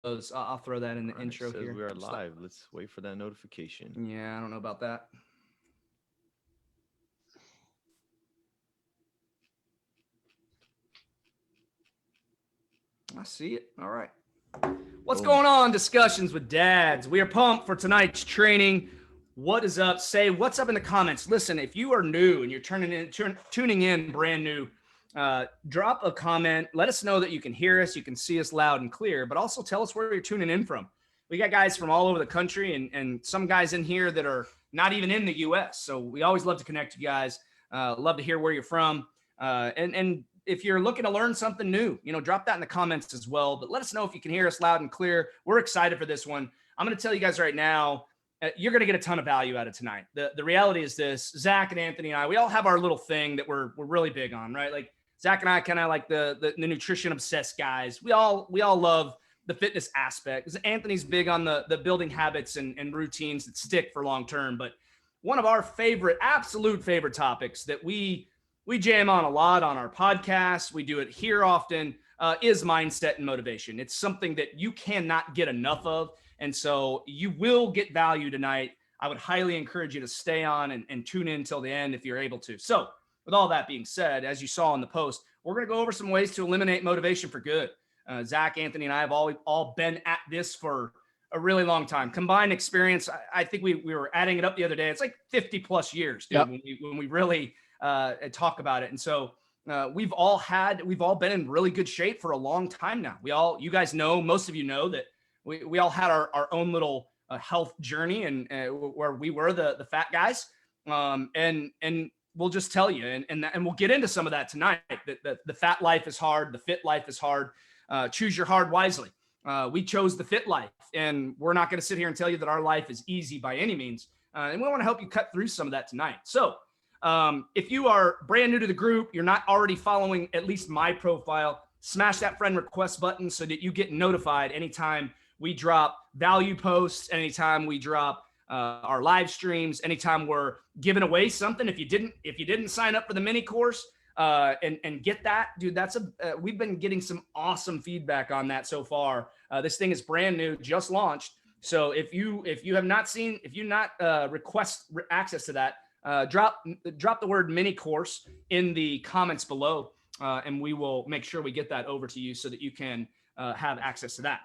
I'll throw that in the All right, intro says here. we are live. Let's wait for that notification. Yeah, I don't know about that. I see it. All right. What's Boom. going on? Discussions with dads. We are pumped for tonight's training. What is up? Say what's up in the comments. Listen, if you are new and you're tuning in brand new, drop a comment. Let us know that you can hear us, you can see us loud and clear, but also tell us where you're tuning in from. We got guys from all over the country and some guys in here that are not even in the U.S. So we always love to connect you guys. Love to hear where you're from. And if you're looking to learn something new, drop that in the comments as well. But let us know if you can hear us loud and clear. We're excited for this one. I'm going to tell you guys right now, you're going to get a ton of value out of tonight. The reality is this: Zach and Anthony and I, we all have our little thing that we're really big on, right? Like Zach and I kind of like the nutrition obsessed guys. We all love the fitness aspect. Because Anthony's big on the building habits and routines that stick for long term. But one of our absolute favorite topics that we jam on a lot on our podcast, we do it here often, is mindset and motivation. It's something that you cannot get enough of. And so you will get value tonight. I would highly encourage you to stay on and tune in until the end if you're able to. So with all that being said, as you saw in the post, we're going to go over some ways to eliminate motivation for good. Zach, Anthony, and I have all been at this for a really long time. Combined experience, I think we were adding it up the other day. It's like 50 plus years, dude, yep. when we really talk about it. And so we've all been in really good shape for a long time now. You guys know, most of you know that we all had our own little health journey and where we were the fat guys. And we'll just tell you, and we'll get into some of that tonight. The fat life is hard. The fit life is hard. Choose your hard wisely. We chose the fit life, and we're not going to sit here and tell you that our life is easy by any means. And we want to help you cut through some of that tonight. So if you are brand new to the group, you're not already following at least my profile, smash that friend request button so that you get notified anytime we drop value posts, anytime we drop our live streams, anytime we're giving away something. If you didn't sign up for the mini course and get that, dude, we've been getting some awesome feedback on that so far. This thing is brand new, just launched. So if you have not seen, if you not request access to that, drop the word mini course in the comments below, and we will make sure we get that over to you so that you can have access to that.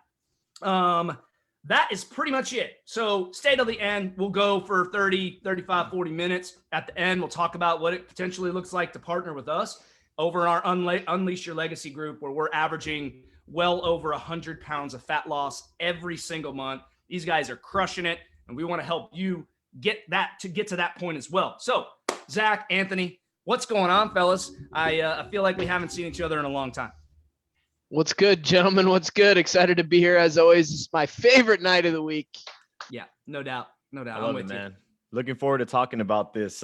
That is pretty much it. So stay till the end. We'll go for 30, 35, 40 minutes. At the end, we'll talk about what it potentially looks like to partner with us over in our Unleash Your Legacy group, where we're averaging well over 100 pounds of fat loss every single month. These guys are crushing it, and we want to help you get to that point as well. So Zach, Anthony, what's going on, fellas? I feel like we haven't seen each other in a long time. What's good, gentlemen? What's good? Excited to be here as always. It's my favorite night of the week. Yeah, no doubt. I love it, man. Looking forward to talking about this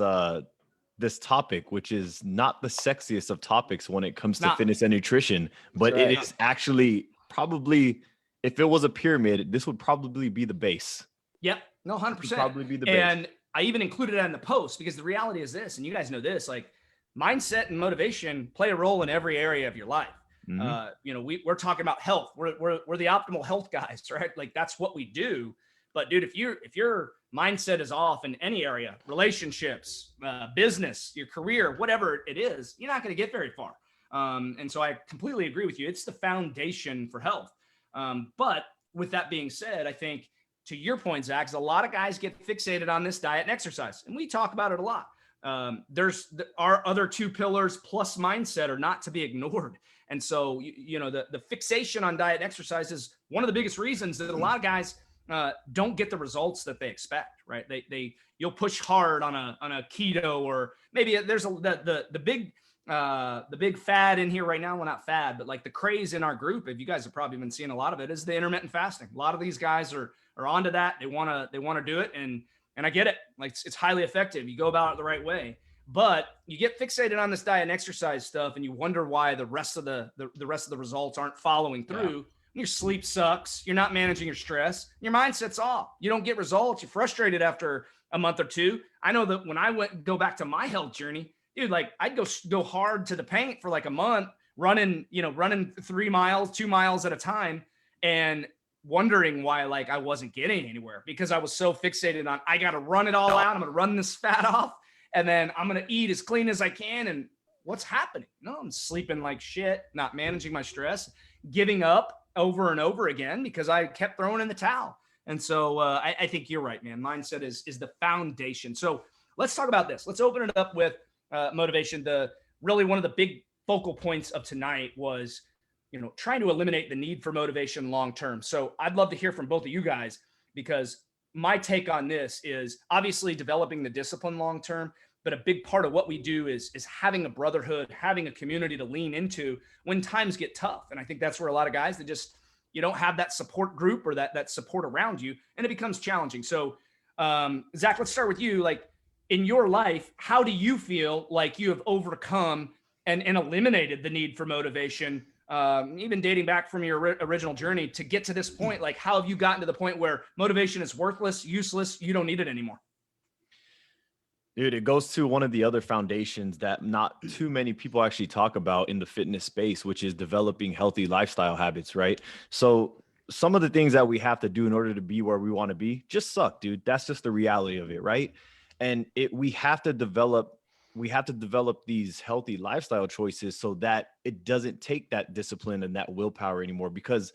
topic, which is not the sexiest of topics when it comes to fitness and nutrition, but it is actually probably, if it was a pyramid, this would probably be the base. Yep. No, 100%. Probably be the base. And I even included that in the post because the reality is this, and you guys know this, like mindset and motivation play a role in every area of your life. Mm-hmm. We're talking about health. We're the optimal health guys, right? Like that's what we do. But dude, if your mindset is off in any area, relationships, business, your career, whatever it is, you're not going to get very far. And so I completely agree with you. It's the foundation for health. But with that being said, I think to your point, Zach, a lot of guys get fixated on this diet and exercise, and we talk about it a lot. There's our other two pillars plus mindset are not to be ignored. And so, the fixation on diet and exercise is one of the biggest reasons that a lot of guys don't get the results that they expect, right? You'll push hard on a keto, or maybe there's the big fad in here right now. Well, not fad, but like the craze in our group, if you guys have probably been seeing a lot of it, is the intermittent fasting. A lot of these guys are onto that. They want to do it. And I get it. Like it's highly effective. You go about it the right way. But you get fixated on this diet and exercise stuff, and you wonder why the rest of the results aren't following through. Yeah. Your sleep sucks. You're not managing your stress. Your mindset's off. You don't get results. You're frustrated after a month or two. I know that when I go back to my health journey, dude, like I'd go hard to the paint for like a month, running 3 miles, 2 miles at a time, and wondering why like I wasn't getting anywhere, because I was so fixated on, I got to run it all out. I'm going to run this fat off, and then I'm going to eat as clean as I can. And what's happening? No, I'm sleeping like shit, not managing my stress, giving up over and over again because I kept throwing in the towel. And so I think you're right, man. Mindset is the foundation. So let's talk about this. Let's open it up with motivation. Really one of the big focal points of tonight was, trying to eliminate the need for motivation long-term. So I'd love to hear from both of you guys, because my take on this is obviously developing the discipline long-term, but a big part of what we do is having a brotherhood, having a community to lean into when times get tough. And I think that's where a lot of guys that just, you don't have that support group or that support around you, and it becomes challenging. So Zach, let's start with you. Like, in your life, how do you feel like you have overcome and eliminated the need for motivation, even dating back from your original journey to get to this point? Like, how have you gotten to the point where motivation is worthless, useless, you don't need it anymore? Dude, it goes to one of the other foundations that not too many people actually talk about in the fitness space, which is developing healthy lifestyle habits, right? So some of the things that we have to do in order to be where we want to be just suck, dude. That's just the reality of it, right? And we have to develop these healthy lifestyle choices so that it doesn't take that discipline and that willpower anymore. Because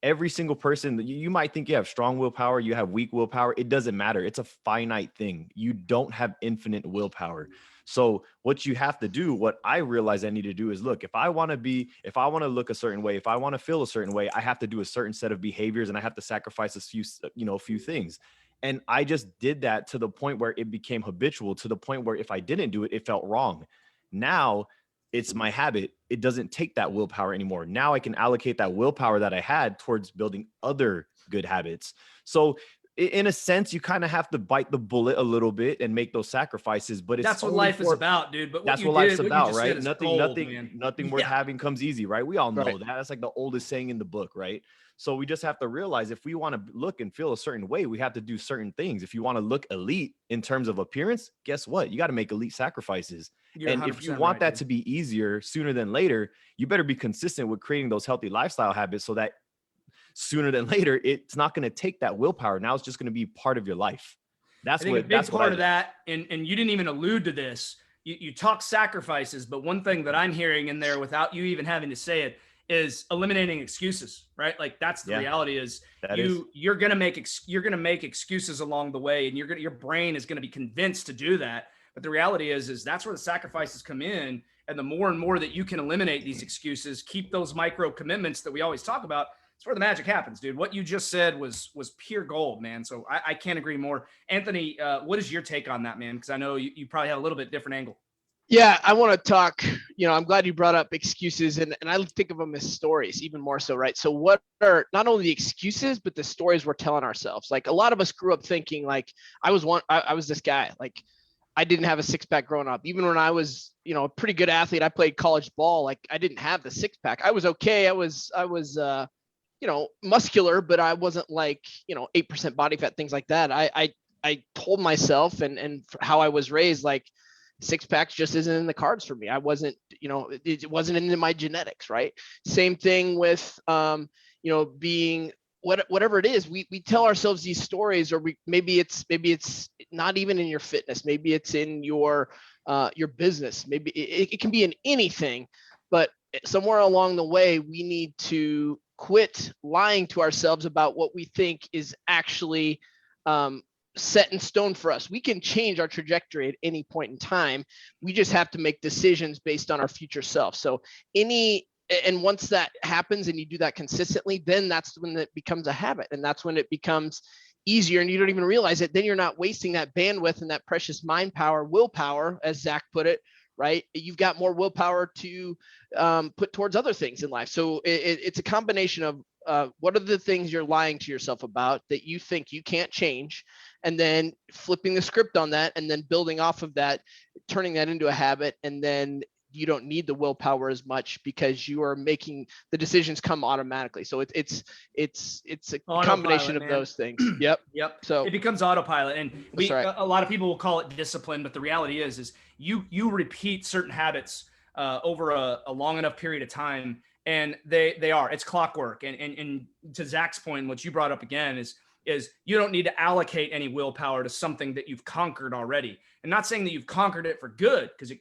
every single person, you might think you have strong willpower, you have weak willpower. It doesn't matter. It's a finite thing. You don't have infinite willpower. So what you have to do, what I realized I need to do is, look, if I want to look a certain way, if I want to feel a certain way, I have to do a certain set of behaviors, and I have to sacrifice a few things. And I just did that to the point where it became habitual, to the point where if I didn't do it, it felt wrong. Now it's my habit. It doesn't take that willpower anymore. Now I can allocate that willpower that I had towards building other good habits. So in a sense, you kind of have to bite the bullet a little bit and make those sacrifices, but that's what life is about, dude. But that's what life's about, right? Nothing worth having comes easy, right? We all know that. That's like the oldest saying in the book, right? So we just have to realize, if we want to look and feel a certain way, we have to do certain things. If you want to look elite in terms of appearance, guess what? You got to make elite sacrifices. And if you want that to be easier sooner than later, you better be consistent with creating those healthy lifestyle habits so that sooner than later, it's not going to take that willpower. Now it's just going to be part of your life. That's what, a big part of that. And you didn't even allude to this. You talk sacrifices, but one thing that I'm hearing in there without you even having to say it is eliminating excuses, right? Like, that's the reality is you're going to make excuses along the way, and your brain is going to be convinced to do that. But the reality is that's where the sacrifices come in. And the more and more that you can eliminate these excuses, keep those micro commitments that we always talk about, it's where the magic happens, dude. What you just said was pure gold, man. So I can't agree more. Anthony, what is your take on that, man? Because I know you probably have a little bit different angle. Yeah, I want to talk, I'm glad you brought up excuses, and I think of them as stories even more so, right? So what are not only the excuses, but the stories we're telling ourselves? Like, a lot of us grew up thinking like, I was this guy, like, I didn't have a six pack growing up. Even when I was, a pretty good athlete, I played college ball. Like, I didn't have the six pack. I was okay. I was muscular, but I wasn't like, 8% body fat, things like that. I told myself and how I was raised, like, six packs just isn't in the cards for me. I wasn't, it wasn't in my genetics, right? Same thing with, being whatever it is, we tell ourselves these stories, or maybe it's not even in your fitness. Maybe it's in your business. Maybe it can be in anything, but somewhere along the way, we need to quit lying to ourselves about what we think is actually, set in stone for us. We can change our trajectory at any point in time. We just have to make decisions based on our future self. So once that happens and you do that consistently, then that's when it becomes a habit, and that's when it becomes easier and you don't even realize it. Then you're not wasting that bandwidth and that precious mind power, willpower, as Zach put it, right? You've got more willpower to put towards other things in life. So it's a combination of what are the things you're lying to yourself about that you think you can't change, and then flipping the script on that, and then building off of that, turning that into a habit. And then you don't need the willpower as much because you are making the decisions come automatically. So it's a autopilot, combination of those things. Yep. So it becomes autopilot, and a lot of people will call it discipline, but the reality is you repeat certain habits over a long enough period of time, And they are. It's clockwork. And to Zach's point, what you brought up again is you don't need to allocate any willpower to something that you've conquered already. And not saying that you've conquered it for good, because it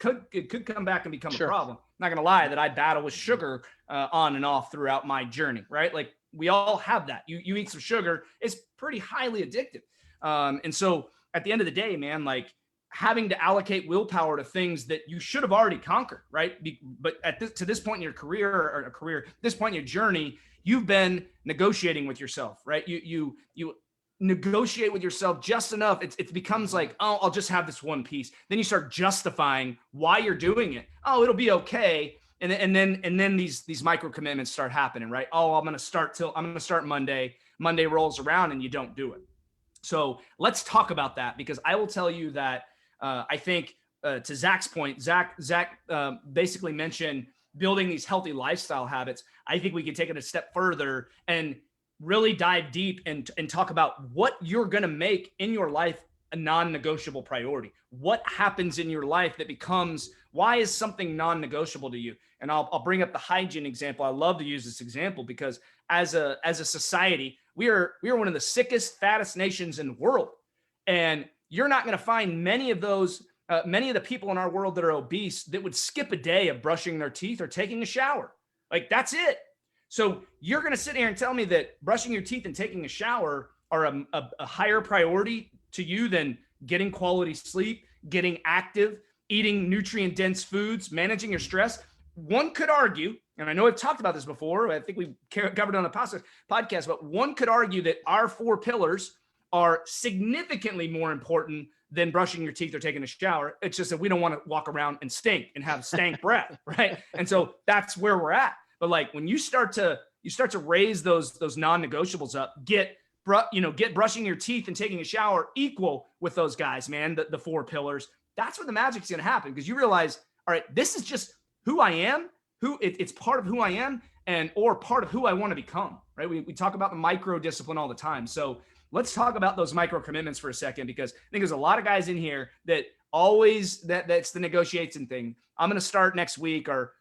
could come back and become a problem. I'm not going to lie that I battle with sugar on and off throughout my journey, right? Like we all have that. You eat some sugar, it's pretty highly addictive. And so at the end of the day, man, like having to allocate willpower to things that you should have already conquered, right? But to this point in your career, this point in your journey, you've been negotiating with yourself, right? You negotiate with yourself just enough. It becomes like, oh, I'll just have this one piece. Then you start justifying why you're doing it. Oh, it'll be okay. And then these micro commitments start happening, right? Oh, I'm going to start Monday. Monday rolls around and you don't do it. So let's talk about that, because I will tell you that I think to Zach's point, Zach basically mentioned building these healthy lifestyle habits. I think we can take it a step further and really dive deep and talk about what you're going to make in your life a non-negotiable priority. What happens in your life that becomes, why is something non-negotiable to you? And I'll bring up the hygiene example. I love to use this example because as a society, we are one of the sickest, fattest nations in the world. And you're not going to find many of the people in our world that are obese that would skip a day of brushing their teeth or taking a shower. Like that's it. So you're going to sit here and tell me that brushing your teeth and taking a shower are a higher priority to you than getting quality sleep, getting active, eating nutrient-dense foods, managing your stress. One could argue, and I know I've talked about this before, I think we covered it on the podcast, but one could argue that our 4 pillars are significantly more important than brushing your teeth or taking a shower. It's just that we don't want to walk around and stink and have stank breath, right? And so that's where we're at. But like when you start to raise those non-negotiables up, get brushing your teeth and taking a shower equal with those guys, man, the 4 pillars, that's where the magic's going to happen. Because you realize, all right, this is just who I am, it's part of who I am or part of who I want to become, right? We talk about the micro discipline all the time. So let's talk about those micro commitments for a second, because I think there's a lot of guys in here that always that's the negotiation thing. I'm going to start next week, or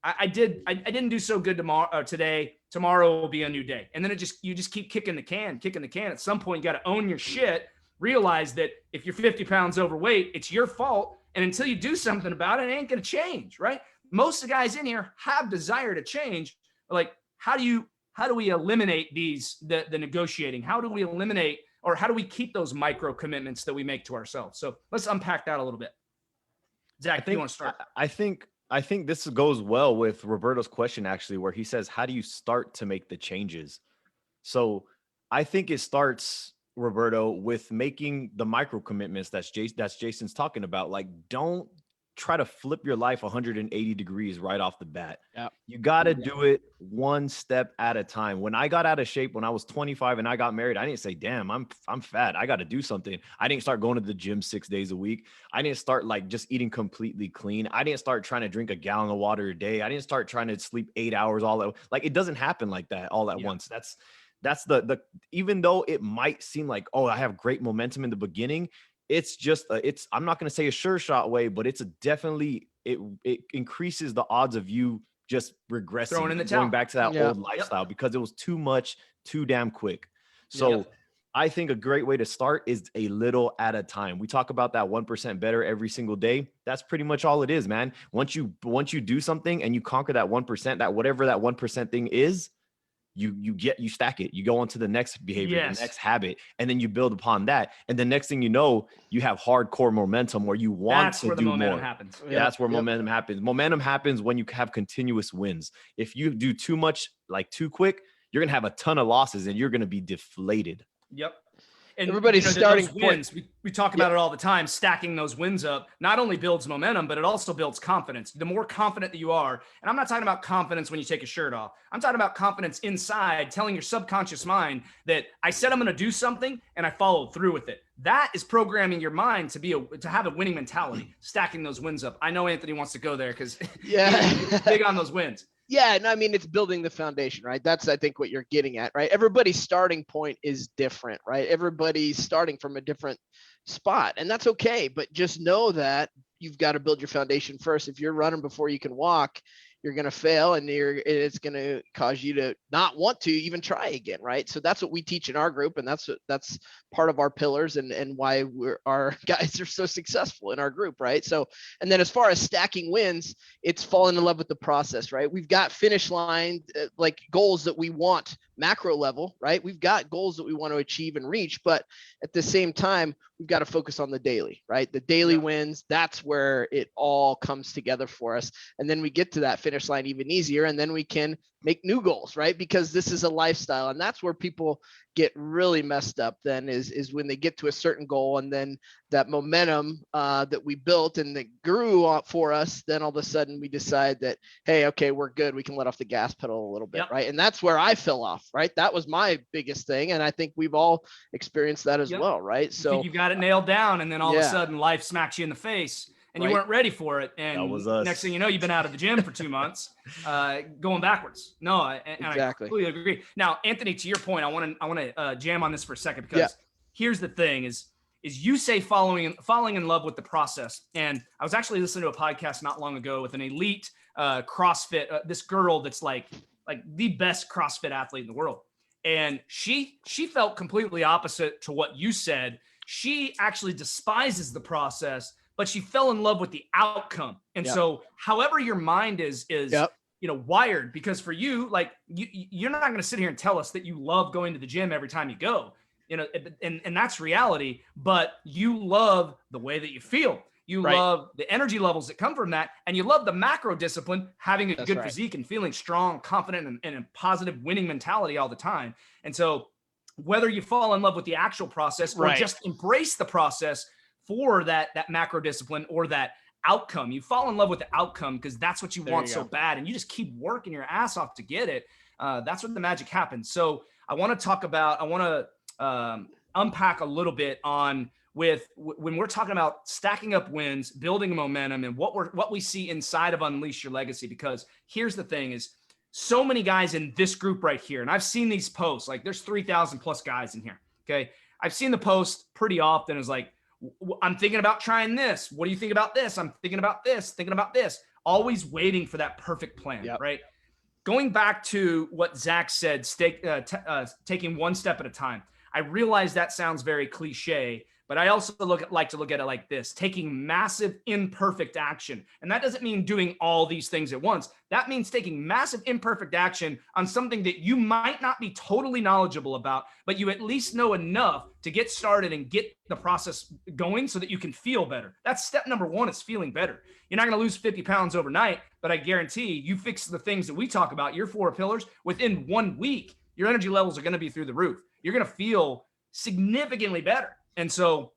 I didn't do so good today. Tomorrow will be a new day. And then you just keep kicking the can. At some point, you got to own your shit, realize that if you're 50 pounds overweight, it's your fault. And until you do something about it, it ain't going to change, right? Most of the guys in here have desire to change. Like, how do we eliminate the negotiating? How do we eliminate, or how do we keep those micro commitments that we make to ourselves? So let's unpack that a little bit. Zach, you want to start? I think this goes well with Roberto's question, actually, where he says, how do you start to make the changes? So I think it starts, Roberto, with making the micro commitments that's Jason's talking about. Like, don't try to flip your life 180 degrees right off the bat. Yeah. You got to do it one step at a time. When I got out of shape, when I was 25 and I got married, I didn't say, damn, I'm fat, I got to do something. I didn't start going to the gym 6 days a week. I didn't start like just eating completely clean. I didn't start trying to drink a gallon of water a day. I didn't start trying to sleep 8 hours like it doesn't happen like that all at once. That's the even though it might seem like, oh, I have great momentum in the beginning, it's just I'm not going to say a sure shot way, but it's definitely it increases the odds of you just regressing, going back to that old lifestyle because it was too much, too damn quick. So I think a great way to start is a little at a time. We talk about that 1% better every single day. That's pretty much all it is, man. Once you do something and you conquer that 1%, that whatever that 1% thing is, you stack it, you go on to the next behavior, the next habit, and then you build upon that. And the next thing you know, you have hardcore momentum where you want to do more. Happens. That's where momentum happens. Momentum happens when you have continuous wins. If you do too much, like too quick, you're going to have a ton of losses and you're going to be deflated. Yep. And everybody's starting wins. We talk about it all the time. Stacking those wins up not only builds momentum, but it also builds confidence. The more confident that you are, and I'm not talking about confidence when you take a shirt off. I'm talking about confidence inside, telling your subconscious mind that I said I'm going to do something and I followed through with it. That is programming your mind to have a winning mentality, stacking those wins up. I know Anthony wants to go there because he's big on those wins. Yeah, no, I mean, it's building the foundation, right? That's, I think, what you're getting at, right? Everybody's starting point is different, right? Everybody's starting from a different spot, and that's okay. But just know that you've got to build your foundation first. If you're running before you can walk, you're going to fail, and it's going to cause you to not want to even try again. Right. So that's what we teach in our group. And that's part of our pillars and why our guys are so successful in our group. Right. So, and then as far as stacking wins, it's falling in love with the process, right? We've got finish line, like goals that we want macro level, right? We've got goals that we want to achieve and reach, but at the same time, we've got to focus on the daily, right? The daily wins, that's where it all comes together for us. And then we get to that finish line even easier, and then we can make new goals, right? Because this is a lifestyle, and that's where people get really messed up then is when they get to a certain goal, and then that momentum that we built and that grew for us, then all of a sudden we decide that, hey, okay, we're good. We can let off the gas pedal a little bit, right? And that's where I fell off, right? That was my biggest thing. And I think we've all experienced that as well, right? So you got it nailed down, and then all of a sudden life smacks you in the face. And you weren't ready for it. And that was us. Next thing you know, you've been out of the gym for 2 months, going backwards. No, exactly. I completely agree. Now, Anthony, to your point, I want to jam on this for a second, because here's the thing: is you say falling in love with the process. And I was actually listening to a podcast not long ago with an elite CrossFit, this girl that's like the best CrossFit athlete in the world, and she felt completely opposite to what you said. She actually despises the process, but she fell in love with the outcome. And so however your mind is wired, because for you, like you're not going to sit here and tell us that you love going to the gym every time you go, and that's reality, but you love the way that you feel. You love the energy levels that come from that. And you love the macro discipline, having a good physique and feeling strong, confident, and a positive winning mentality all the time. And so whether you fall in love with the actual process or just embrace the process for that macro discipline or that outcome, you fall in love with the outcome because that's what you want so bad, and you just keep working your ass off to get it. That's when the magic happens. So I want to unpack a little bit on when we're talking about stacking up wins, building momentum, and what we see inside of Unleash Your Legacy. Because here's the thing: is so many guys in this group right here, and I've seen these posts. Like there's 3,000 plus guys in here. Okay, I've seen the post pretty often. It's like, I'm thinking about trying this. What do you think about this? I'm thinking about this, always waiting for that perfect plan, right? Going back to what Zach said, taking one step at a time. I realize that sounds very cliche, but I also like to look at it like this: taking massive imperfect action. And that doesn't mean doing all these things at once. That means taking massive imperfect action on something that you might not be totally knowledgeable about, but you at least know enough to get started and get the process going so that you can feel better. That's step number one, is feeling better. You're not going to lose 50 pounds overnight, but I guarantee you fix the things that we talk about, your 4 pillars, within 1 week, your energy levels are going to be through the roof. You're going to feel significantly better. And so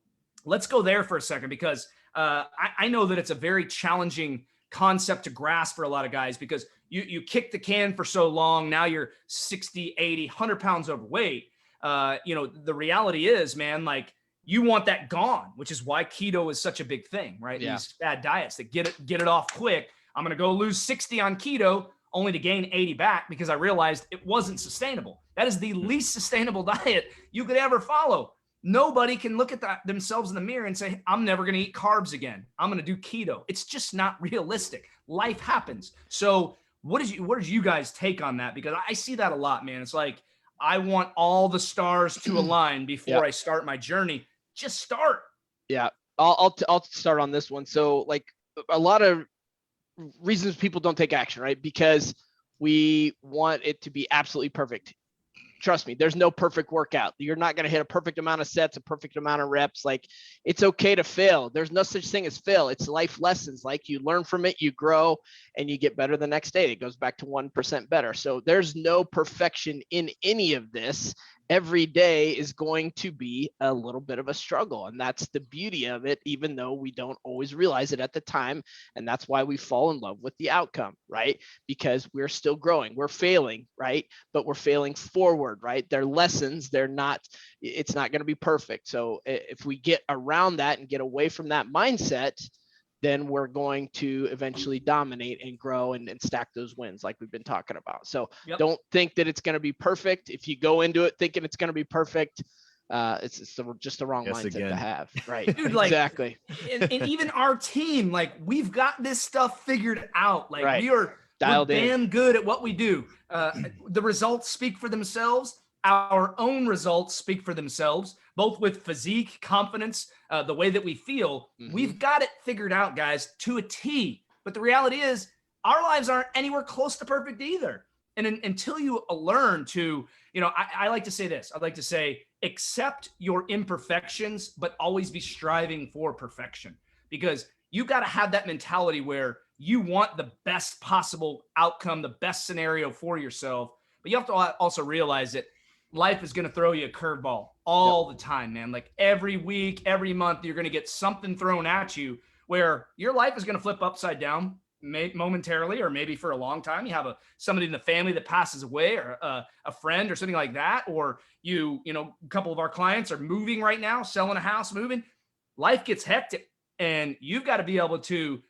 let's go there for a second, because I know that it's a very challenging concept to grasp for a lot of guys, because you kick the can for so long. Now you're 60, 80, 100 pounds overweight. The reality is, man, like you want that gone, which is why keto is such a big thing, right? These bad diets that get it off quick. I'm going to go lose 60 on keto only to gain 80 back because I realized it wasn't sustainable. That is the least sustainable diet you could ever follow. Nobody can look at themselves in the mirror and say, I'm never going to eat carbs again. I'm going to do keto. It's just not realistic. Life happens. So what did you guys take on that? Because I see that a lot, man. It's like, I want all the stars to align before I start my journey. Just start. Yeah. I'll start on this one. So like a lot of reasons people don't take action, right? Because we want it to be absolutely perfect. Trust me, there's no perfect workout. You're not going to hit a perfect amount of sets, a perfect amount of reps. Like it's okay to fail. There's no such thing as fail. It's life lessons. Like you learn from it, you grow, and you get better the next day. It goes back to 1% better. So there's no perfection in any of this. Every day is going to be a little bit of a struggle. And that's the beauty of it, even though we don't always realize it at the time. And that's why we fall in love with the outcome, right? Because we're still growing, we're failing, right? But we're failing forward, right? They're lessons. It's not going to be perfect. So if we get around that and get away from that mindset, then we're going to eventually dominate and grow and stack those wins like we've been talking about. So don't think that it's going to be perfect. If you go into it thinking it's going to be perfect, it's just the wrong mindset to have. Right. Dude, exactly. And even our team, like we've got this stuff figured out. Like we are Dialed We're in. damn good at what we do. The results speak for themselves. Our own results speak for themselves, both with physique, confidence, the way that we feel. We've got it figured out, guys, to a T. But the reality is, our lives aren't anywhere close to perfect either. And until you learn to, I like to say this. I'd like to say, accept your imperfections, but always be striving for perfection. Because you got to have that mentality where you want the best possible outcome, the best scenario for yourself. But you have to also realize that life is going to throw you a curveball all the time, man. Like every week, every month, you're going to get something thrown at you where your life is going to flip upside down momentarily, or maybe for a long time. You have somebody in the family that passes away, or a friend or something like that. Or a couple of our clients are moving right now, selling a house, moving. Life gets hectic, and you've got to be able to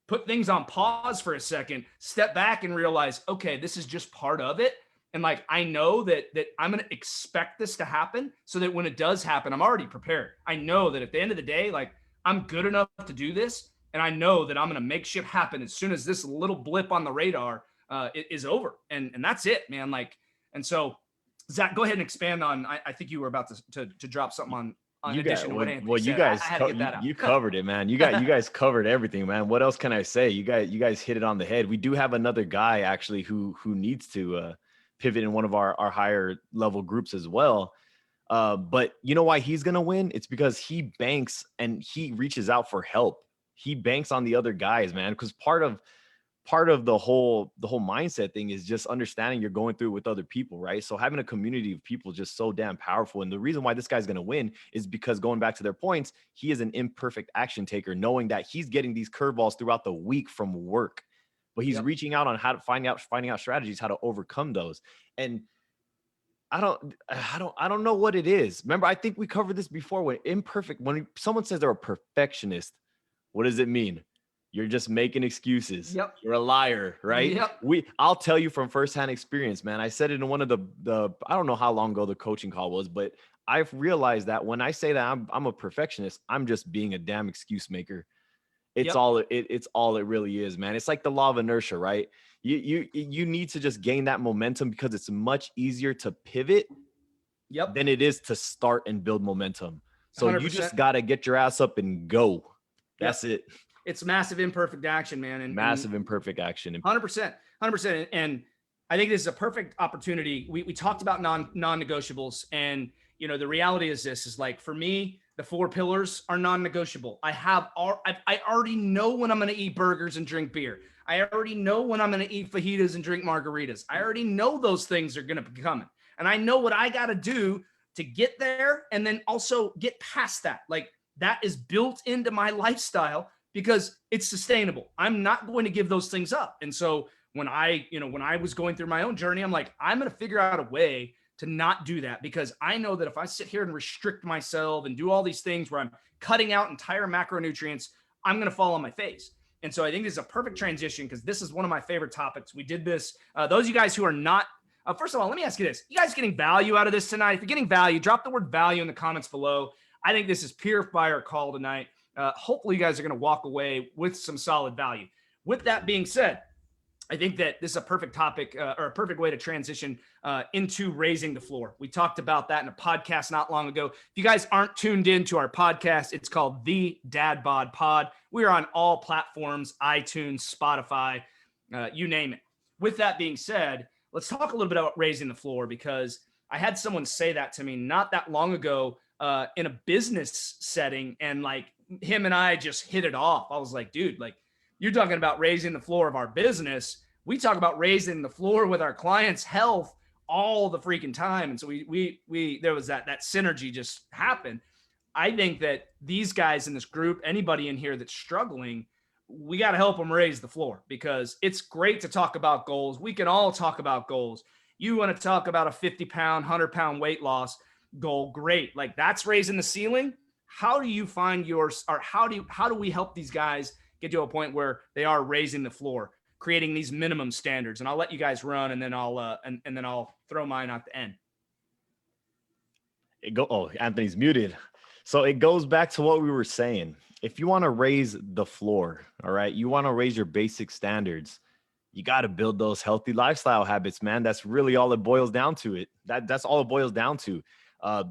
put things on pause for a second, step back and realize, okay, this is just part of it. And like, I know that I'm going to expect this to happen, so that when it does happen, I'm already prepared. I know that at the end of the day, like, I'm good enough to do this. And I know that I'm going to make shit happen as soon as this little blip on the radar is over. And that's it, man. Like, and so Zach, go ahead and expand on, I think you were about to drop something on you addition to what Anthony said. you guys, I had to get that out. You covered it, man. You guys covered everything, man. What else can I say? You guys hit it on the head. We do have another guy actually who needs to pivot in one of our higher level groups as well. But you know why he's gonna win? It's because he banks and he reaches out for help. He banks on the other guys, man. Because part of the whole mindset thing is just understanding you're going through it with other people, right? So having a community of people is just so damn powerful. And the reason why this guy's going to win is because, going back to their points, he is an imperfect action taker, knowing that he's getting these curveballs throughout the week from work, but he's reaching out on how to finding out strategies, how to overcome those. And I don't know what it is. Remember, I think we covered this before. When someone says they're a perfectionist, what does it mean? You're just making excuses. Yep. You're a liar, right? Yep. I'll tell you from firsthand experience, man. I said it in one of the I don't know how long ago the coaching call was, but I've realized that when I say that I'm a perfectionist, I'm just being a damn excuse maker. It's all it really is, man. It's like the law of inertia, right? You need to just gain that momentum, because it's much easier to pivot than it is to start and build momentum. So 100%. You just got to get your ass up and go. That's it. It's massive imperfect action, man. And imperfect action. 100%. And I think this is a perfect opportunity. We talked about non-negotiables, and the reality is this is like, for me, the 4 pillars are non-negotiable. I already know when I'm going to eat burgers and drink beer. I already know when I'm going to eat fajitas and drink margaritas. I already know those things are going to be coming, and I know what I got to do to get there, and then also get past that. Like, that is built into my lifestyle because it's sustainable. I'm not going to give those things up. And so when I was going through my own journey, I'm like, I'm going to figure out a way to not do that, because I know that if I sit here and restrict myself and do all these things where I'm cutting out entire macronutrients, I'm going to fall on my face. And so I think this is a perfect transition, because this is one of my favorite topics. We did this. Those of you guys who are not, first of all, let me ask you this. You guys getting value out of this tonight? If you're getting value, drop the word value in the comments below. I think this is pure fire call tonight. Hopefully you guys are going to walk away with some solid value. With that being said, I think that this is a perfect topic, or a perfect way to transition into raising the floor. We talked about that in a podcast not long ago. If you guys aren't tuned into our podcast, it's called The Dad Bod Pod. We are on all platforms, iTunes, Spotify, you name it. With that being said, let's talk a little bit about raising the floor, because I had someone say that to me not that long ago in a business setting, and like, him and I just hit it off. I was like, dude, like, you're talking about raising the floor of our business. We talk about raising the floor with our clients' health all the freaking time. And so there was that synergy just happened. I think that these guys in this group, anybody in here that's struggling, we got to help them raise the floor, because it's great to talk about goals. We can all talk about goals. You want to talk about a 50-pound, 100-pound weight loss goal. Great. Like, that's raising the ceiling. How do you find yours, or how do we help these guys get to a point where they are raising the floor, creating these minimum standards? And I'll let you guys run, and then I'll throw mine at the end. Anthony's muted. So it goes back to what we were saying. If you want to raise the floor, all right, you want to raise your basic standards, you got to build those healthy lifestyle habits, man. That's really all it boils down to. That's all it boils down to.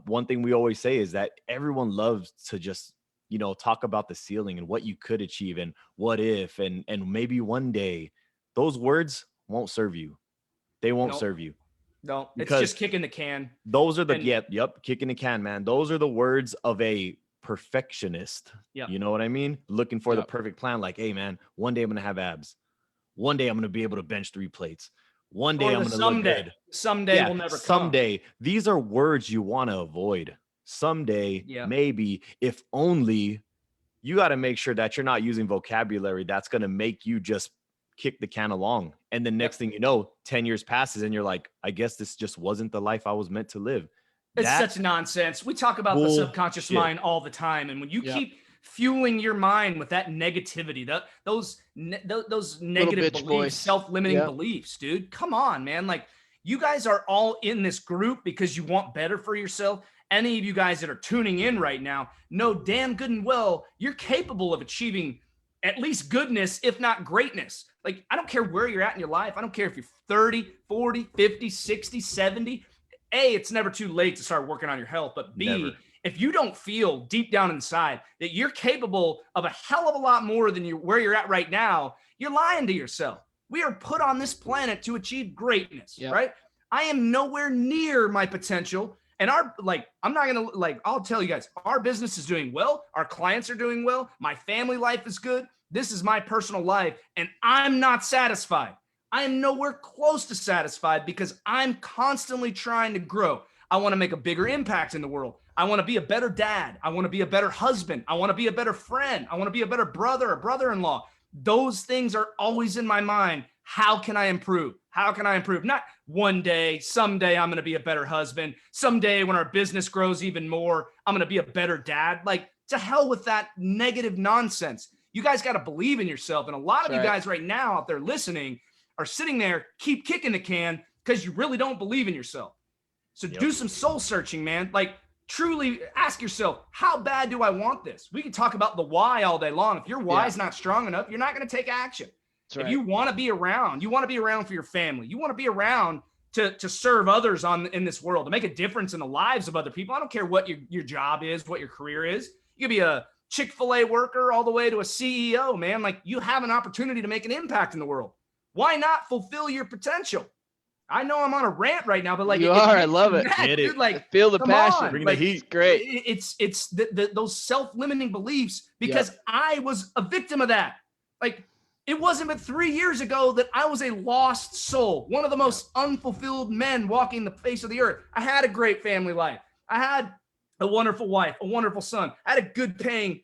One thing we always say is that everyone loves to just, talk about the ceiling and what you could achieve and what if, and maybe one day. Those words won't serve you. They won't serve you. No, it's just kicking the can. Those are kicking the can, man. Those are the words of a perfectionist. Yep. You know what I mean? Looking for the perfect plan. Like, hey, man, one day I'm going to have abs. One day I'm going to be able to bench 3 plates. One day I'm going to look good. Someday will never come. Someday. These are words you want to avoid. Someday, maybe, if only. You got to make sure that you're not using vocabulary that's going to make you just kick the can along. And the next thing you know, 10 years passes and you're like, I guess this just wasn't the life I was meant to live. It's such nonsense. We talk about the subconscious mind all the time. And when you keep fueling your mind with that negativity, those negative beliefs, self-limiting beliefs, dude, come on, man. Like, you guys are all in this group because you want better for yourself. Any of you guys that are tuning in right now know damn good and well you're capable of achieving at least goodness, if not greatness. Like, I don't care where you're at in your life. I don't care if you're 30, 40, 50, 60, 70. A, it's never too late to start working on your health. But B, if you don't feel deep down inside that you're capable of a hell of a lot more than where you're at right now, you're lying to yourself. We are put on this planet to achieve greatness, right? I am nowhere near my potential. And I'll tell you guys, our business is doing well. Our clients are doing well. My family life is good. This is my personal life. And I'm not satisfied. I am nowhere close to satisfied because I'm constantly trying to grow. I want to make a bigger impact in the world. I want to be a better dad. I want to be a better husband. I want to be a better friend. I want to be a better brother or brother-in-law. Those things are always in my mind. How can I improve? How can I improve? Not one day, someday I'm going to be a better husband. Someday when our business grows even more, I'm going to be a better dad. Like, to hell with that negative nonsense. You guys got to believe in yourself. And a lot of you guys right now out there listening are sitting there, keep kicking the can because you really don't believe in yourself. So do some soul searching, man. Like, truly ask yourself, how bad do I want this? We can talk about the why all day long. If your why is not strong enough, you're not going to take action. If you want to be around, you want to be around for your family. You want to be around to serve others in this world, to make a difference in the lives of other people. I don't care what your job is, what your career is. You could be a Chick-fil-A worker all the way to a CEO, man. Like, you have an opportunity to make an impact in the world. Why not fulfill your potential? I know I'm on a rant right now, but like, I love it. Dude, like, feel the passion. Bring the heat. Great. It's those self-limiting beliefs because I was a victim of that. Like, it wasn't but 3 years ago that I was a lost soul, one of the most unfulfilled men walking the face of the earth. I had a great family life. I had a wonderful wife, a wonderful son. I had a good paying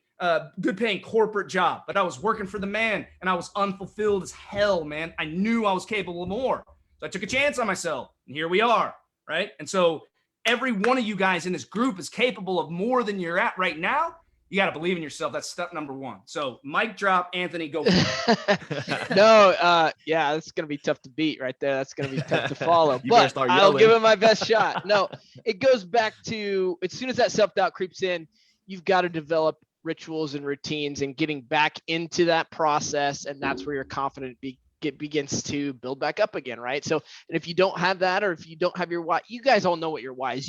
corporate job, but I was working for the man and I was unfulfilled as hell, man. I knew I was capable of more. So I took a chance on myself and here we are, right? And so every one of you guys in this group is capable of more than you're at right now. You got to believe in yourself. That's step number 1. So mic drop, Anthony, go for it. No, that's going to be tough to beat right there. That's going to be tough to follow, but I'll give it my best shot. No, it goes back to, as soon as that self-doubt creeps in, you've got to develop rituals and routines and getting back into that process. And that's where your confidence begins to build back up again. Right. So, and if you don't have that, or if you don't have your why, you guys all know what your why is,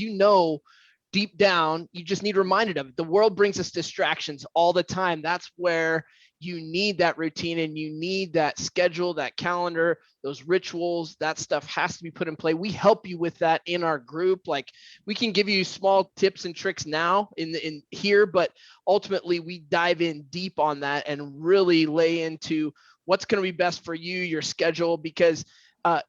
deep down, you just need reminded of it. The world brings us distractions all the time. That's where you need that routine and you need that schedule, that calendar, those rituals. That stuff has to be put in play. We help you with that in our group. Like, we can give you small tips and tricks now in here, but ultimately we dive in deep on that and really lay into what's going to be best for you, your schedule, because I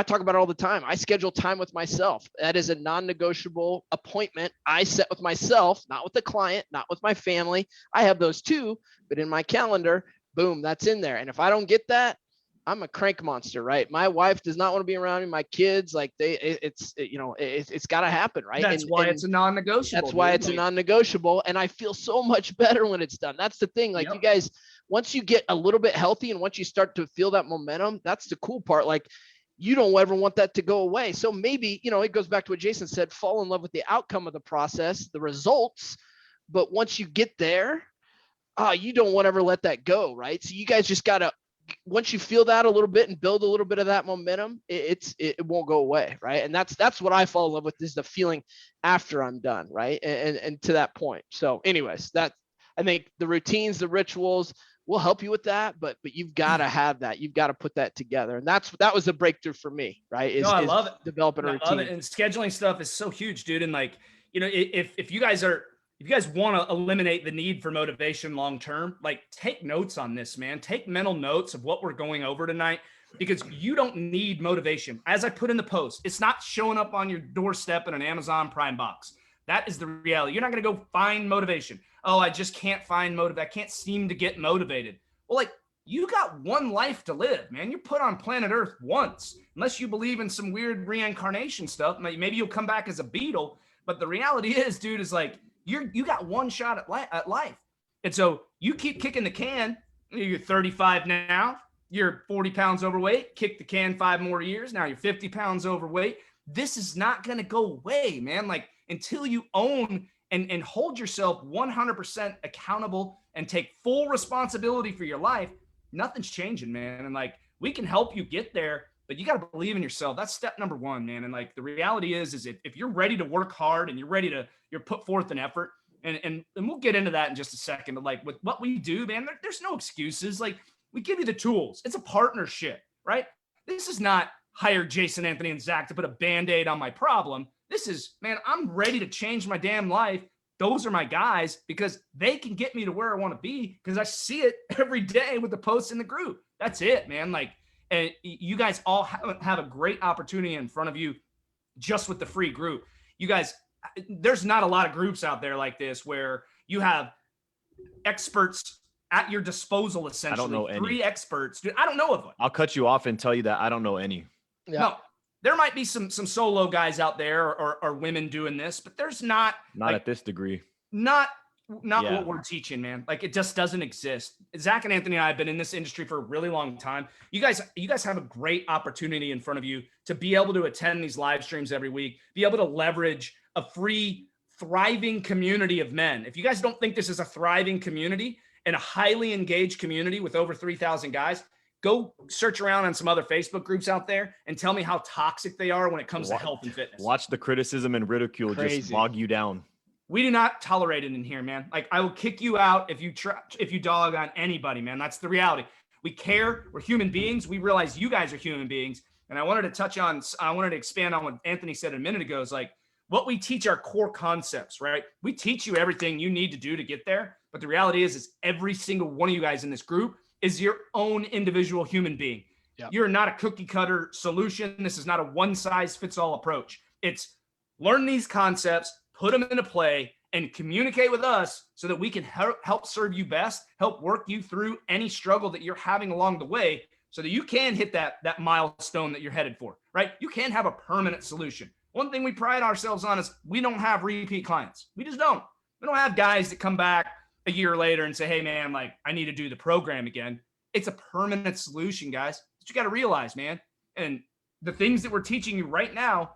talk about it all the time. I schedule time with myself. That is a non-negotiable appointment I set with myself, not with the client, not with my family. I have those too, but in my calendar, boom, that's in there. And if I don't get that, I'm a crank monster, right? My wife does not want to be around me. My kids, like, it's got to happen, right? That's why it's a non-negotiable. That's why it's a non-negotiable. And I feel so much better when it's done. That's the thing. Like, you guys, once you get a little bit healthy and once you start to feel that momentum, that's the cool part. Like, you don't ever want that to go away. So maybe, it goes back to what Jason said, fall in love with the outcome of the process, the results. But once you get there, you don't want to ever let that go, right? So you guys just got to once you feel that a little bit and build a little bit of that momentum, it won't go away, right? And that's what I fall in love with, is the feeling after I'm done, right? And to that point. So anyways, I think the routines, the rituals will help you with that, but you've got to have that. You've got to put that together. And that was the breakthrough for me, right? I love it. Developing a routine. I love it. And scheduling stuff is so huge, dude. And like, if you guys want to eliminate the need for motivation long term, like take notes on this, man. Take mental notes of what we're going over tonight, because you don't need motivation. As I put in the post, it's not showing up on your doorstep in an Amazon Prime box. That is the reality. You're not going to go find motivation. Oh, I just can't find motivation. I can't seem to get motivated. Well, like, you got one life to live, man. You're put on planet Earth once. Unless you believe in some weird reincarnation stuff, maybe you'll come back as a beetle. But the reality is, dude, is like, you got one shot at life. And so you keep kicking the can. You're 35 now. You're 40 pounds overweight. Kick the can 5 more years. Now you're 50 pounds overweight. This is not going to go away, man. Like, until you own and hold yourself 100% accountable and take full responsibility for your life, nothing's changing, man. And like, we can help you get there, but you got to believe in yourself. That's step number 1, man. And like, the reality is if you're ready to work hard and you're put forth an effort, and we'll get into that in just a second, but like, with what we do, man, there's no excuses. Like, we give you the tools. It's a partnership, right? This is not hire Jason, Anthony, and Zach to put a Band-Aid on my problem. This is, man, I'm ready to change my damn life. Those are my guys, because they can get me to where I want to be, because I see it every day with the posts in the group. That's it, man. Like, and you guys all have a great opportunity in front of you just with the free group. You guys, there's not a lot of groups out there like this where you have experts at your disposal, essentially. I don't know any. 3 experts. Dude, I don't know of one. I'll cut you off and tell you that I don't know any. Yeah. No, there might be some solo guys out there or women doing this, but there's not like, at this degree. Not what we're teaching, man. Like, it just doesn't exist. Zach and Anthony and I have been in this industry for a really long time. You guys have a great opportunity in front of you to be able to attend these live streams every week, be able to leverage a free, thriving community of men. If you guys don't think this is a thriving community and a highly engaged community with over 3,000 guys, go search around on some other Facebook groups out there and tell me how toxic they are when it comes to health and fitness. Watch the criticism and ridicule just bog you down. We do not tolerate it in here, man. Like, I will kick you out if you dog on anybody, man. That's the reality. We care. We're human beings. We realize you guys are human beings. And I wanted to expand on what Anthony said a minute ago, is like, what we teach our core concepts, right? We teach you everything you need to do to get there. But the reality is every single one of you guys in this group is your own individual human being. Yep. You're not a cookie cutter solution. This is not a one size fits all approach. It's learn these concepts, put them into play, and communicate with us so that we can help serve you best, help work you through any struggle that you're having along the way, so that you can hit that milestone that you're headed for, right? You can have a permanent solution. One thing we pride ourselves on is we don't have repeat clients. We just don't. We don't have guys that come back a year later and say, hey man, like, I need to do the program again. It's a permanent solution, guys. But you got to realize, man, and the things that we're teaching you right now,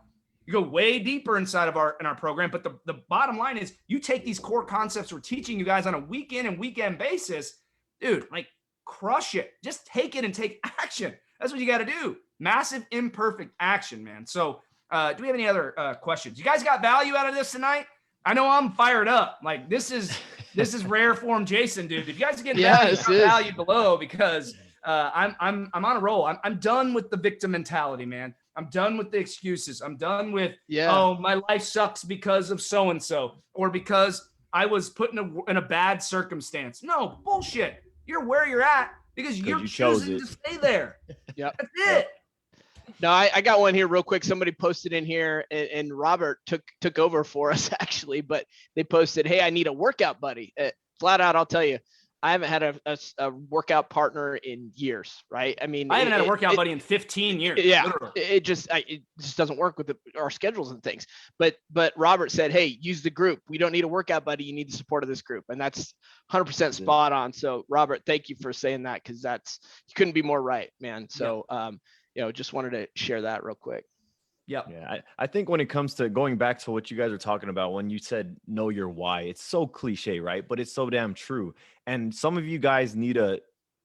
you go way deeper inside of our program. But the bottom line is, you take these core concepts we're teaching you guys on a week in and weekend basis, dude, like, crush it. Just take it and take action. That's what you got to do. Massive imperfect action, man. So do we have any other questions? You guys got value out of this tonight? I know I'm fired up. Like, this is rare form Jason, dude. If you guys are getting value below, because I'm on a roll. I'm done with the victim mentality, man. I'm done with the excuses. I'm done with, oh, my life sucks because of so-and-so, or because I was put in a bad circumstance. No, bullshit. You're where you're at because you're choosing to stay there. Yep. That's it. No, I got one here real quick. Somebody posted in here, and Robert took over for us actually, but they posted, hey, I need a workout buddy. Flat out, I'll tell you, I haven't had a workout partner in years, right? I mean, I haven't had a workout buddy in 15 years. Yeah, it just doesn't work with our schedules and things. But Robert said, hey, use the group. We don't need a workout buddy. You need the support of this group. And that's 100% spot on. So Robert, thank you for saying that, because you couldn't be more right, man. So, just wanted to share that real quick. Yeah. I think when it comes to going back to what you guys are talking about, when you said know your why, it's so cliche, right? But it's so damn true. And some of you guys need to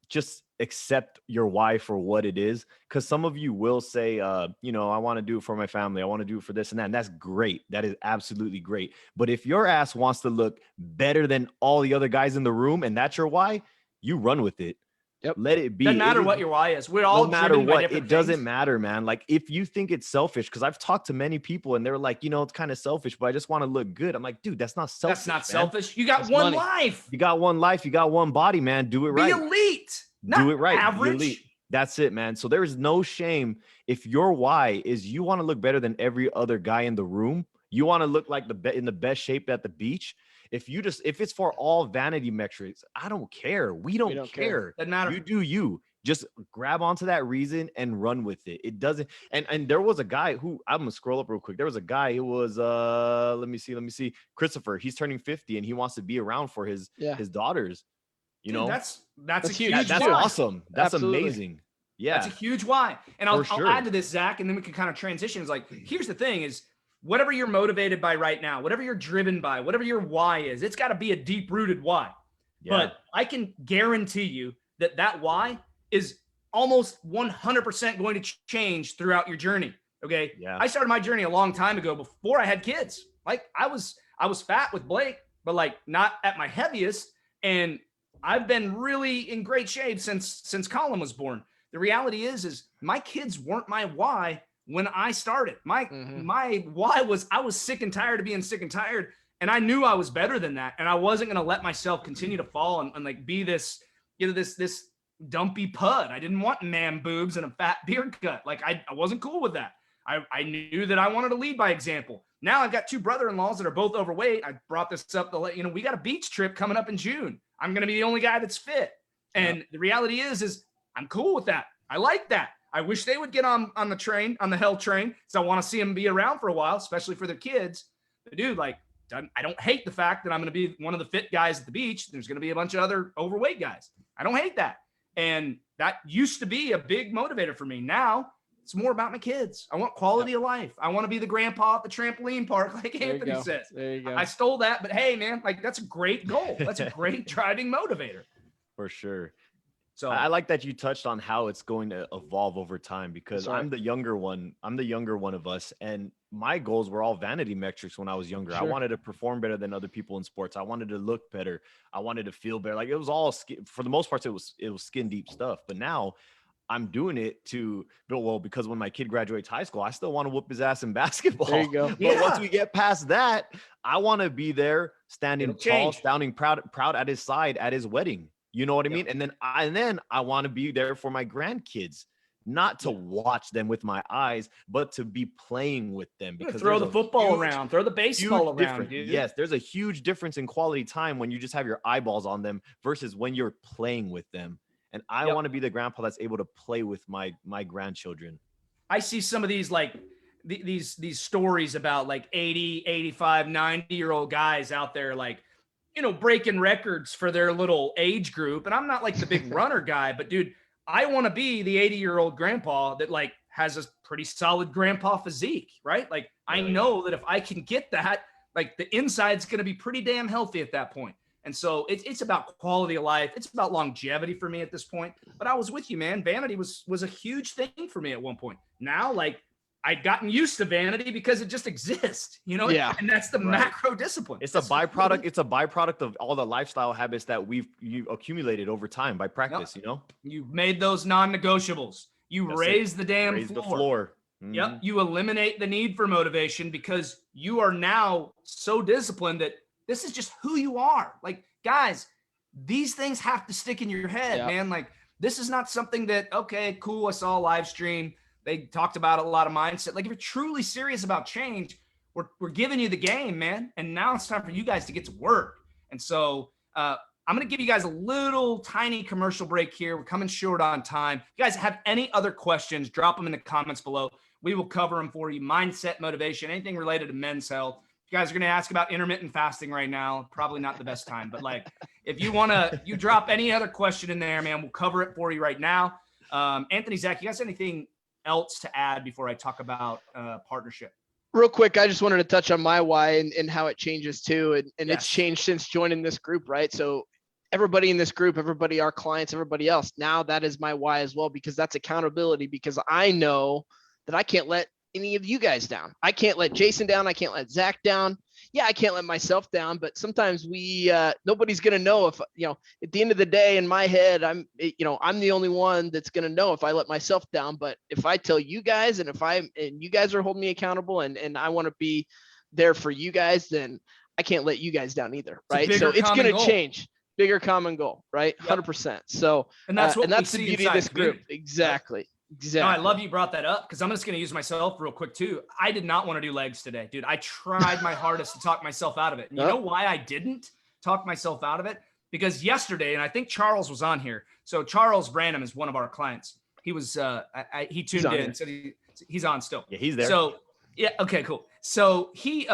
just accept your why for what it is. Because some of you will say, you know, I want to do it for my family. I want to do it for this and that. And that's great. That is absolutely great. But if your ass wants to look better than all the other guys in the room and that's your why, you run with it. Yep. Let it be. Doesn't matter what your why is. We're all no matter driven by what. different It doesn't things. matter, man. Like if you think it's selfish, because I've talked to many people and they're like, you know, it's kind of selfish, but I just want to look good. I'm like, dude, that's not selfish. That's not man. selfish. You got That's one money. life. You got one life. You got one body, man. Do it Be right. elite. Not Do it right. Be average. elite. That's it, man. So there is no shame if your why is you want to look better than every other guy in the room. You want to look like in the best shape at the beach. If it's for all vanity metrics, I don't care. We don't care. Doesn't matter. You do you. Just grab onto that reason and run with it. It doesn't. And there was a guy who, I'm gonna scroll up real quick. There was a guy who was let me see. Christopher. He's turning 50 and he wants to be around for his daughters. You Dude, know, that's a huge. huge. that's why. awesome. That's Absolutely. amazing. Yeah. That's a huge why. And I'll sure. add to this, Zach, and then we can kind of transition. It's like, here's the thing is whatever you're motivated by right now, whatever you're driven by, whatever your why is, it's got to be a deep rooted why. Yeah. But I can guarantee you that why is almost 100% going to change throughout your journey. Okay. Yeah. I started my journey a long time ago before I had kids. Like I was fat with Blake, but like not at my heaviest. And I've been really in great shape since Colin was born. The reality is my kids weren't my why when I started. My why was I was sick and tired of being sick and tired. And I knew I was better than that. And I wasn't going to let myself continue to fall and like be this, you know, this dumpy pud. I didn't want man boobs and a fat beard cut. Like I wasn't cool with that. I knew that I wanted to lead by example. Now I've got two brother-in-laws that are both overweight. I brought this up to let you know, we got a beach trip coming up in June. I'm going to be the only guy that's fit. And the reality is I'm cool with that. I like that. I wish they would get on the train, on the hell train. So I want to see them be around for a while, especially for their kids. But dude, like, I don't hate the fact that I'm going to be one of the fit guys at the beach. There's going to be a bunch of other overweight guys. I don't hate that. And that used to be a big motivator for me. Now it's more about my kids. I want quality of life. I want to be the grandpa at the trampoline park, like Anthony says. There you go. I stole that, but hey, man, like that's a great goal. That's a great driving motivator. For sure. So I like that you touched on how it's going to evolve over time because I'm the younger one. I'm the younger one of us. And my goals were all vanity metrics when I was younger. Sure. I wanted to perform better than other people in sports. I wanted to look better. I wanted to feel better. Like it was all for the most part, it was skin deep stuff. But now I'm doing it because when my kid graduates high school, I still want to whoop his ass in basketball. There you go. But once we get past that, I want to be there standing It'll tall, change. standing proud at his side at his wedding. You know what I mean? And then I want to be there for my grandkids, not to watch them with my eyes, but to be playing with them. Because throw the football around, throw the baseball around, dude. Yes, there's a huge difference in quality time when you just have your eyeballs on them versus when you're playing with them. And I want to be the grandpa that's able to play with my grandchildren. I see some of these like these stories about like 80, 85, 90-year-old guys out there like, you know, breaking records for their little age group. And I'm not like the big runner guy, but dude, I want to be the 80-year-old grandpa that like has a pretty solid grandpa physique, right? Like I know that if I can get that, like the inside's going to be pretty damn healthy at that point. And so it's about quality of life. It's about longevity for me at this point. But I was with you, man. Vanity was a huge thing for me at one point. Now, like I'd gotten used to vanity because it just exists, you know? Yeah. And that's the macro discipline. It's a byproduct. It's a byproduct of all the lifestyle habits that you accumulated over time by practice, you know? You've made those non-negotiables. You raise the damn Raise floor. the floor. Yep. You eliminate the need for motivation because you are now so disciplined that this is just who you are. Like, guys, these things have to stick in your head, man. Like, this is not something that, okay, cool, I saw a live stream. They talked about a lot of mindset. Like, if you're truly serious about change, we're giving you the game, man. And now it's time for you guys to get to work. And so I'm going to give you guys a little tiny commercial break here. We're coming short on time. If you guys have any other questions, drop them in the comments below. We will cover them for you. Mindset, motivation, anything related to men's health. If you guys are going to ask about intermittent fasting right now, probably not the best time. But like, if you want to, you drop any other question in there, man, we'll cover it for you right now. Anthony, Zach, you guys have anything else to add before I talk about partnership? Real quick, I just wanted to touch on my why and how it changes too. And it's changed since joining this group, right? So everybody in this group, everybody, our clients, everybody else, now that is my why as well, because that's accountability, because I know that I can't let any of you guys down. I can't let Jason down. I can't let Zach down. Yeah, I can't let myself down, but sometimes nobody's going to know if, at the end of the day, in my head, I'm the only one that's going to know if I let myself down. But if I tell you guys, and you guys are holding me accountable, and I want to be there for you guys, then I can't let you guys down either. Right. So it's going to change. Bigger common goal, right? 100%. So, and that's the beauty of this group. Exactly. Exactly. No, I love you brought that up, because I'm just going to use myself real quick too. I did not want to do legs today, dude. I tried my hardest to talk myself out of it. And you know why I didn't talk myself out of it? Because yesterday, and I think Charles was on here. So Charles Branham is one of our clients. He was, he tuned in. So he's on still. Yeah, he's there. So yeah. Okay, cool. So he,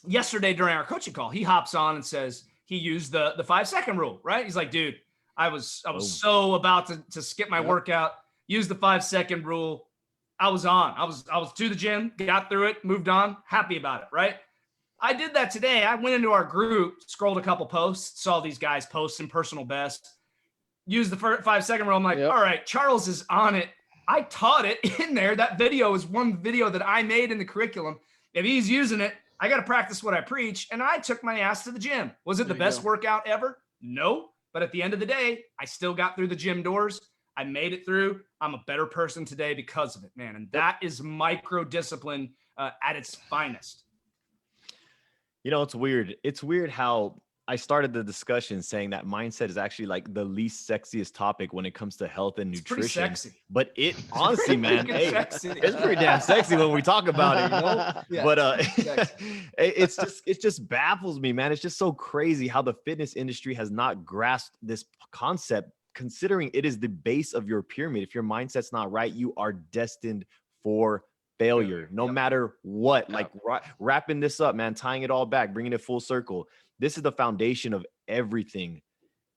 yesterday during our coaching call, he hops on and says he used the 5-second rule, right? He's like, dude, I was so about to skip my workout. Use the 5-second rule. I was on. I was to the gym, got through it, moved on, happy about it, right? I did that today. I went into our group, scrolled a couple posts, saw these guys posting personal best, used the 5-second rule. I'm like, all right, Charles is on it. I taught it in there. That video is one video that I made in the curriculum. If he's using it, I got to practice what I preach. And I took my ass to the gym. Was it the best workout ever? No. But at the end of the day, I still got through the gym doors. I made it through. I'm a better person today because of it, man. And that is micro discipline at its finest. It's weird. It's weird how I started the discussion saying that mindset is actually like the least sexiest topic when it comes to health and nutrition. It's pretty sexy. But it honestly, man, it's pretty damn sexy when we talk about it, Yeah. But it just baffles me, man. It's just so crazy how the fitness industry has not grasped this concept, considering it is the base of your pyramid. If your mindset's not right, you are destined for failure, no matter what. Like wrapping this up, man, tying it all back, bringing it full circle. This is the foundation of everything.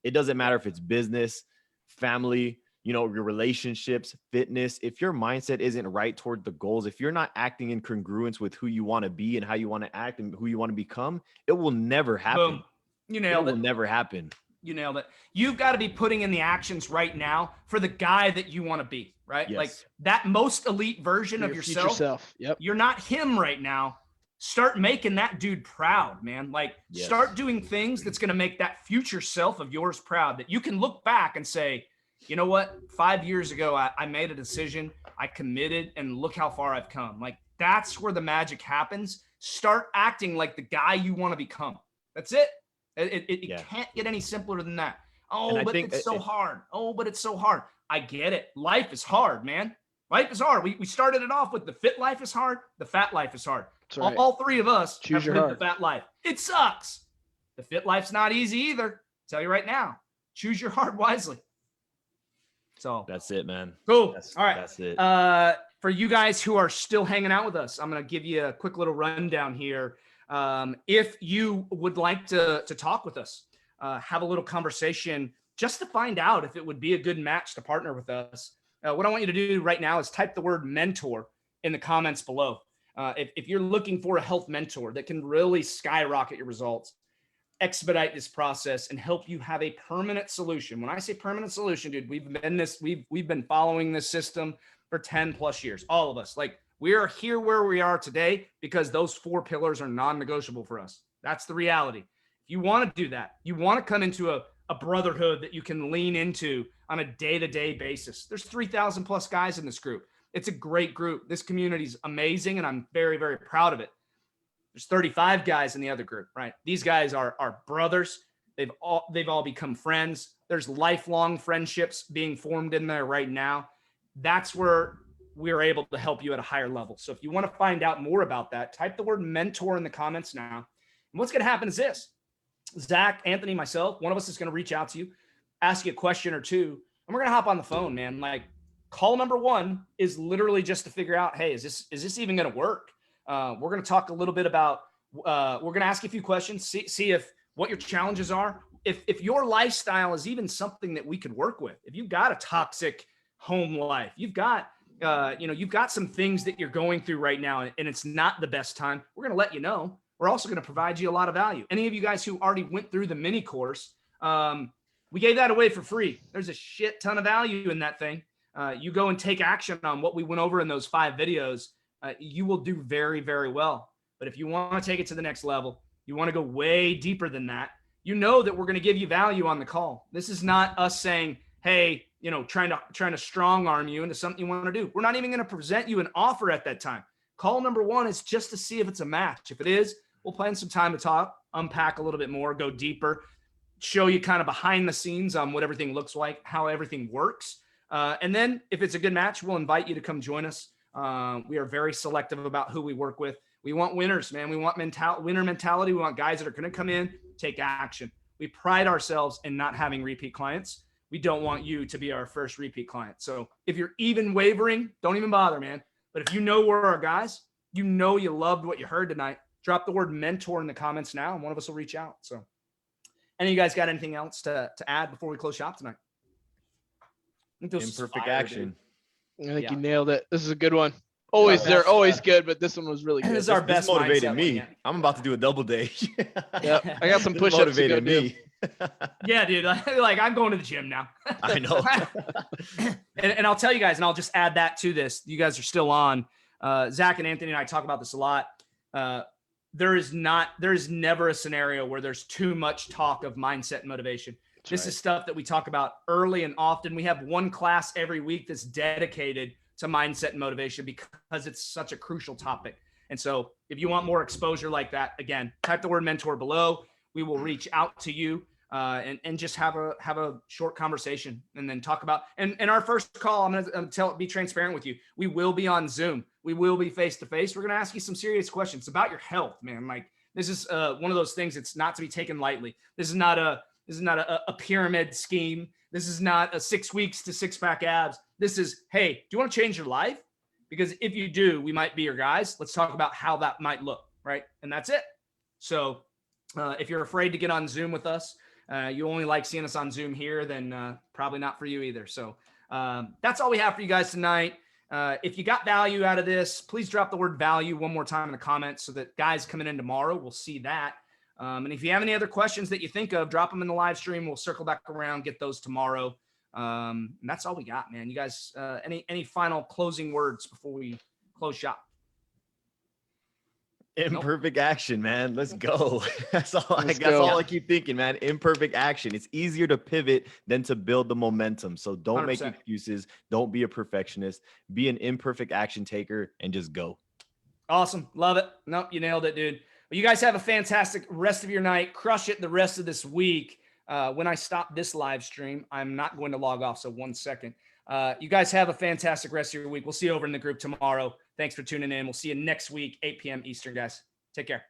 It doesn't matter if it's business, family, your relationships, fitness. If your mindset isn't right toward the goals, if you're not acting in congruence with who you want to be and how you want to act and who you want to become, it will never happen. Boom. You nailed it. It will never happen. You nailed it. You've got to be putting in the actions right now for the guy that you want to be, right? Yes. Like that most elite version of yourself. Yep. You're not him right now. Start making that dude proud, man. Like start doing things that's going to make that future self of yours proud, that you can look back and say, you know what? 5 years ago, I made a decision, I committed, and look how far I've come. Like that's where the magic happens. Start acting like the guy you want to become. That's it. It can't get any simpler than that. Oh, but it's so hard. Oh, but it's so hard. I get it. Life is hard, man. Life is hard. We started it off with the fit life is hard. The fat life is hard. Right. All three of us have lived the fat life. It sucks. The fit life's not easy either. I'll tell you right now. Choose your hard wisely. So that's it, man. Cool. All right. That's it. For you guys who are still hanging out with us, I'm going to give you a quick little rundown here. If you would like to talk with us, have a little conversation just to find out if it would be a good match to partner with us. What I want you to do right now is type the word mentor in the comments below. If you're looking for a health mentor that can really skyrocket your results, expedite this process, and help you have a permanent solution. When I say permanent solution, dude, we've been following this system for 10 plus years. All of us, like we are here where we are today because those 4 pillars are non-negotiable for us. That's the reality. If you want to do that, you want to come into a brotherhood that you can lean into on a day-to-day basis. There's 3,000 plus guys in this group. It's a great group. This community is amazing, and I'm very, very proud of it. There's 35 guys in the other group, right? These guys are brothers. They've all become friends. There's lifelong friendships being formed in there right now. That's where we're able to help you at a higher level. So if you want to find out more about that, type the word mentor in the comments now. And what's going to happen is this. Zach, Anthony, myself, one of us is going to reach out to you, ask you a question or two, and we're going to hop on the phone, man. Like call number 1 is literally just to figure out, hey, is this even going to work? We're going to talk a little bit about, we're going to ask you a few questions, see if what your challenges are. If your lifestyle is even something that we could work with, if you've got a toxic home life, you've got some things that you're going through right now, and it's not the best time, we're going to let you know. We're also going to provide you a lot of value. Any of you guys who already went through the mini course, We gave that away for free. There's a shit ton of value in that thing. You go and take action on what we went over in those 5 videos. You will do very, very well. But if you want to take it to the next level, you want to go way deeper than that, you know that we're going to give you value on the call. This is not us saying, hey, you know, trying to strong arm you into something you want to do. We're not even going to present you an offer at that time. Call number 1 is just to see if it's a match. If it is, we'll plan some time to talk, unpack a little bit more, go deeper, show you kind of behind the scenes on what everything looks like, how everything works. And then if it's a good match, we'll invite you to come join us. We are very selective about who we work with. We want winners, man. We want winner mentality. We want guys that are going to come in, take action. We pride ourselves in not having repeat clients. We don't want you to be our first repeat client. So if you're even wavering, don't even bother, man. But if you know we're our guys, you know you loved what you heard tonight, drop the word mentor in the comments now, and one of us will reach out. So any of you guys got anything else to add before we close shop tonight? Imperfect action. I think you nailed it. This is a good one. They're always good, but this one was really good. This is our best. This motivated me. I'm about to do a double day. Yeah, I got some push-ups to go do. Yeah, dude. Like I'm going to the gym now. I know. and I'll tell you guys, and I'll just add that to this. You guys are still on. Zach and Anthony and I talk about this a lot. There is never a scenario where there's too much talk of mindset and motivation. This is stuff that we talk about early and often. We have one class every week that's dedicated to mindset and motivation because it's such a crucial topic. And so if you want more exposure like that, again, type the word mentor below. We will reach out to you and just have a short conversation and then talk about, and our first call, I'm going to be transparent with you. We will be on Zoom. We will be face-to-face. We're going to ask you some serious questions about your health, man. Like this is one of those things that's not to be taken lightly. This is not a pyramid scheme. This is not a 6 weeks to 6-pack abs. This is, hey, do you want to change your life? Because if you do, we might be your guys. Let's talk about how that might look, right? And that's it. So if you're afraid to get on Zoom with us, you only like seeing us on Zoom here, then probably not for you either. So that's all we have for you guys tonight. If you got value out of this, please drop the word value one more time in the comments so that guys coming in tomorrow will see that. And if you have any other questions that you think of, drop them in the live stream. We'll circle back around, get those tomorrow. And that's all we got, man. You guys, any final closing words before we close shop? Imperfect action, man. Let's go. That's all I keep thinking, man. Imperfect action. It's easier to pivot than to build the momentum. So don't 100%. Make excuses. Don't be a perfectionist. Be an imperfect action taker and just go. Awesome. Love it. Nope, you nailed it, dude. Well, you guys have a fantastic rest of your night. Crush it the rest of this week. When I stop this live stream, I'm not going to log off. So 1 second. You guys have a fantastic rest of your week. We'll see you over in the group tomorrow. Thanks for tuning in. We'll see you next week, 8 p.m. Eastern, guys. Take care.